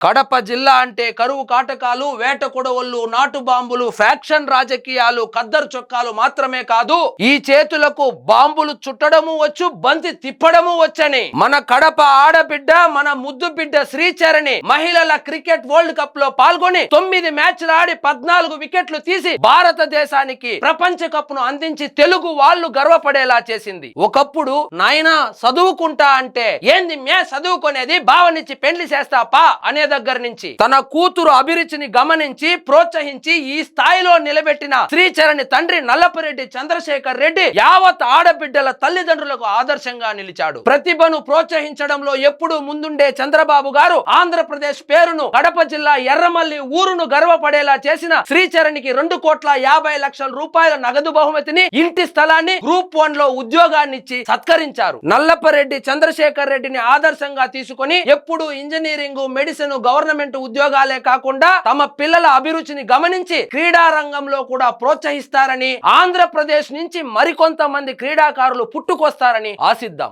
కడప జిల్లా అంటే కరువు కాటకాలు, వేట కొడవళ్ళు, నాటు బాంబులు, ఫ్యాక్షన్ రాజకీయాలు, ఖద్దరు చొక్కాలు మాత్రమే కాదు, ఈ చేతులకు బాంబులు చుట్టడము వచ్చు, బంతి తిప్పడము వచ్చని మన కడప ఆడబిడ్డ, మన ముద్దు బిడ్డ శ్రీచరణి మహిళల క్రికెట్ వరల్డ్ కప్ లో పాల్గొని 9 మ్యాచ్లు ఆడి 14 వికెట్లు తీసి భారతదేశానికి ప్రపంచ కప్ ను అందించి తెలుగు వాళ్ళు గర్వపడేలా చేసింది. ఒకప్పుడు నాయనా చదువుకుంటా అంటే ఏంది మే చదువుకునేది, బావనిచ్చి పెండ్లి చేస్తాపా అనే దగ్గర నుంచి తన కూతురు అభిరుచిని గమనించి ప్రోత్సహించి ఈ స్థాయిలో నిలబెట్టిన శ్రీచరణి తండ్రి నల్లపరెడ్డి చంద్రశేఖర్ రెడ్డి యావత్ ఆడబిడ్డల తల్లిదండ్రులకు ఆదర్శంగా నిలిచాడు. ప్రతిభను ప్రోత్సహించడంలో ఎప్పుడూ ముందుండే చంద్రబాబు గారు ఆంధ్రప్రదేశ్ పేరును, కడప జిల్లా ఎర్రమల్లి ఊరును గర్వపడేలా చేసిన శ్రీచరణికి 2,50,00,000 రూపాయల నగదు బహుమతిని, ఇంటి స్థలాన్ని, గ్రూప్ 1 లో ఉద్యోగాన్ని ఇచ్చి సత్కరించారు. నల్లపరెడ్డి చంద్రశేఖర్ రెడ్డిని ఆదర్శంగా తీసుకుని ఎప్పుడు ఇంజనీరింగ్, మెడిసిన్, గవర్నమెంట్ ఉద్యోగాలే కాకుండా తమ పిల్లల అభిరుచిని గమనించి క్రీడా రంగంలో కూడా ప్రోత్సహిస్తారని, ఆంధ్రప్రదేశ్ నుంచి మరికొంతమంది క్రీడాకారులు పుట్టుకొస్తారని ఆశిద్దాం.